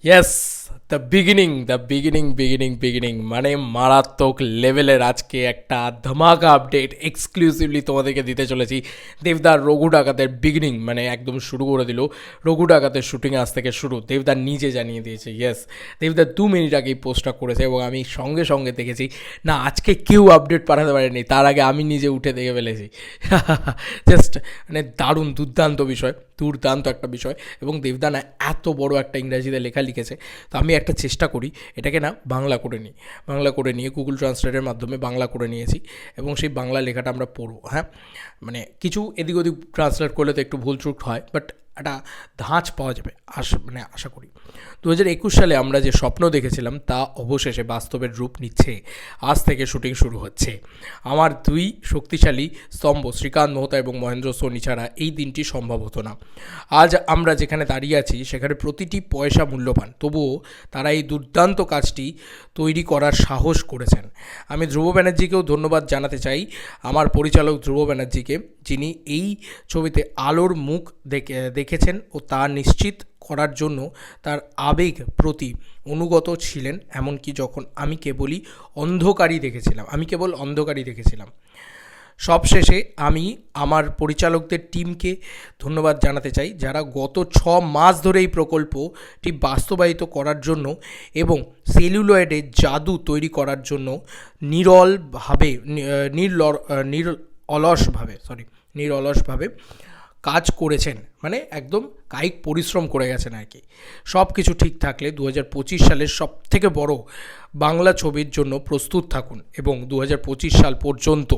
Yes, the beginning মানে মারাত্মক লেভেলের আজকে একটা ধামাকা আপডেট এক্সক্লুসিভলি তোমাদেরকে দিতে চলেছি। দেবদার রঘু ডাকাতের বিগিনিং মানে একদম শুরু করে দিল। রঘু ডাকাতের শুটিং আজ থেকে শুরু, দেবদার নিজে জানিয়ে দিয়েছে। ইয়েস, দেবদার 2 মিনিট আগে এই পোস্টটা করেছে এবং আমি সঙ্গে সঙ্গে দেখেছি না আজকে কেউ আপডেট পাঠাতে পারেনি, তার আগে আমি নিজে উঠে দেখে ফেলেছি। জাস্ট মানে দারুণ দুর্দান্ত একটা বিষয়। এবং দেবদা না এত বড় একটা ইংরাজিতে লেখা লিখেছে, তো আমি একটা চেষ্টা করি এটাকে না বাংলা করে নিয়ে গুগল ট্রান্সলেটের মাধ্যমে বাংলা করে নিয়েছি এবং সেই বাংলা লেখাটা আমরা পড়বো। হ্যাঁ, মানে কিছু এদিক ওদিক ট্রান্সলেট করলে তো একটু ভুল ত্রুট হয়, বাট একটা ধাঁচ পাওয়া যাবে আশা করি। 2021 সালে আমরা যে স্বপ্ন দেখেছিলাম তা অবশেষে বাস্তবের রূপ নিচ্ছে। আজ থেকে শুটিং শুরু হচ্ছে। আমার 2 শক্তিশালী স্তম্ভ শ্রীকান্ত মোহতা এবং মহেন্দ্র সোনি ছাড়া এই দিনটি সম্ভব হতো না। আজ আমরা যেখানে দাঁড়িয়ে আছি সেখানে প্রতিটি পয়সা মূল্যবান, তবুও তারা এই দুর্দান্ত কাজটি তৈরি করার সাহস করেছেন। আমি ধ্রুব ব্যানার্জিকেও ধন্যবাদ জানাতে চাই, আমার পরিচালক ধ্রুব ব্যানার্জিকে, যিনি এই ছবিতে আলোর মুখ দেখেছেন ও তা নিশ্চিত করার জন্য তার আবেগ প্রতি অনুগত ছিলেন, এমনকি যখন আমি কেবল অন্ধকারই দেখেছিলাম। সবশেষে আমি আমার পরিচালকদের টিমকে ধন্যবাদ জানাতে চাই, যারা গত 6 মাস ধরে এই প্রকল্পটি বাস্তবায়িত করার জন্য এবং সেলুলয়েডে জাদু তৈরি করার জন্য নিরলসভাবে কাজ করেছেন, মানে একদম কায়িক পরিশ্রম করে গেছেন আর কি। সব কিছু ঠিক থাকলে 2025 সালের সবথেকে বড় বাংলা ছবির জন্য প্রস্তুত থাকুন এবং 2025 সাল পর্যন্ত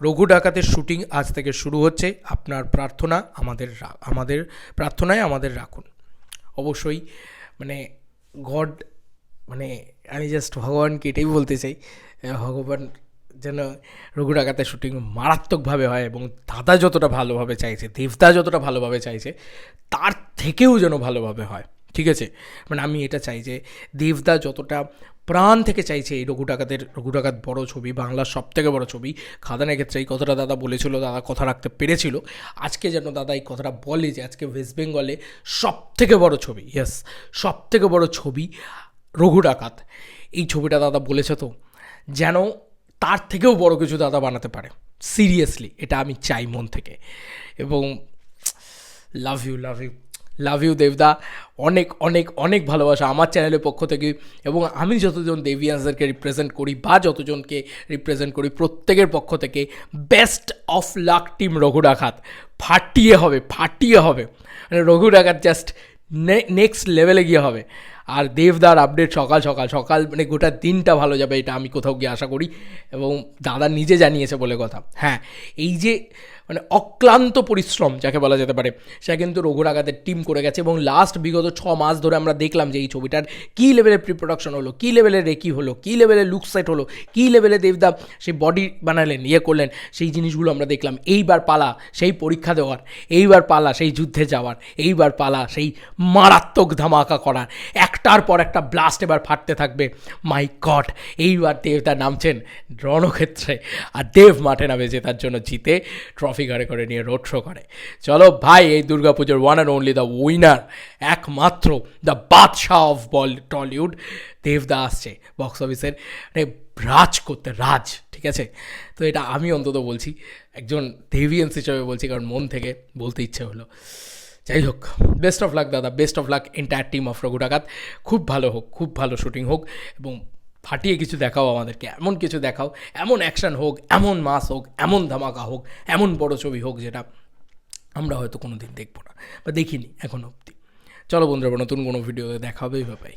রঘু ডাকাতের শুটিং আজ থেকে শুরু হচ্ছে। আপনার প্রার্থনা আমাদের প্রার্থনায় আমাদের রাখুন। অবশ্যই মানে গড, মানে আমি জাস্ট ভগবানকে এটাই বলতে চাই, ভগবান যেন রঘু ডাকাতের শুটিং মারাত্মকভাবে হয় এবং দাদা যতটা ভালোভাবে চাইছে, দেবদা যতটা ভালোভাবে চাইছে, তার থেকেও যেন ভালোভাবে হয়। ঠিক আছে, মানে আমি এটা চাই যে দেবদা যতটা প্রাণ থেকে চাইছে এই রঘু ডাকাত বড় ছবি, বাংলার সবথেকে বড় ছবি। খাদানের ক্ষেত্রে এই কথাটা দাদা বলেছিল, দাদা কথা রাখতে পেরেছিল। আজকে যেন দাদা এই কথাটা বলে যে আজকে ওয়েস্ট বেঙ্গলে সবথেকে বড় ছবি, ইয়েস সবথেকে বড় ছবি রঘু ডাকাত। এই ছবিটা দাদা বলেছে, তো যেন তার থেকেও বড় কিছু দাদা বানাতে পারে। সিরিয়াসলি এটা আমি চাই মন থেকে। এবং লাভ ইউ দেবদা, অনেক অনেক অনেক ভালোবাসা আমার চ্যানেলের পক্ষ থেকে। এবং আমি যতজন দেবিয়ান্সদেরকে রিপ্রেজেন্ট করি বা যতজনকে রিপ্রেজেন্ট করি প্রত্যেকের পক্ষ থেকে best of luck team Raghu ডাকাত। ফাটিয়ে হবে মানে রঘু ডাকাত জাস্ট নেক্সট লেভেলে গিয়ে হবে। আর দেবদার আপডেট সকাল মানে গোটা দিনটা ভালো যাবে, এটা আমি কোথাও গিয়ে আশা করি। এবং দাদা নিজে জানিয়েছে বলে কথা। হ্যাঁ, এই যে মানে অক্লান্ত পরিশ্রম যাকে বলা যেতে পারে, সে কিন্তু রঘু ডাকাতের টিম করে গেছে। এবং লাস্ট বিগত 6 মাস ধরে আমরা দেখলাম যে এই ছবিটার কী লেভেলের প্রিপ্রোডাকশন হলো, কী লেভেলের রেকি হলো, কী লেভেলের লুক সেট হলো, কী লেভেলে দেবদা সেই বডি বানালেন, করলেন, সেই জিনিসগুলো আমরা দেখলাম। এইবার পালা সেই পরীক্ষা দেওয়ার, এইবার পালা সেই যুদ্ধে যাওয়ার, এইবার পালা সেই মারাত্মক ধামাকা করার। একটার পর একটা ব্লাস্ট এবার ফাটতে থাকবে। মাই গড, এইবার দেবদা নামছেন রণক্ষেত্রে, আর দেব মাঠে নামে জেতার জন্য, জিতে ট্রফি ঘরে করে নিয়ে রোড শো করে। চলো ভাই, এই দুর্গাপুজোর one and only the winner, একমাত্র দ্য বাদশাহ অফ টলিউড দেবদা আসছে বক্স অফিসের রাজ, ঠিক আছে? তো এটা আমি অন্তত বলছি, একজন দেভিয়েন্স হিসেবে বলছি, কারণ মন থেকে বলতে ইচ্ছে হলো। যাই হোক, বেস্ট অফ লাক দাদা, best of luck entire team of Raghu ডাকাত। খুব ভালো শুটিং হোক এবং ফাটিয়ে কিছু দেখাও আমাদেরকে, এমন কিছু দেখাও, এমন অ্যাকশন হোক, এমন মাস হোক, এমন ধামাকা হোক, এমন বড় ছবি হোক যেটা আমরা হয়তো কোনো দিন দেখবো না বা দেখিনি এখনও অবধি। চলো বন্ধুরা, নতুন কোনো ভিডিওতে দেখা হবে, ভাই।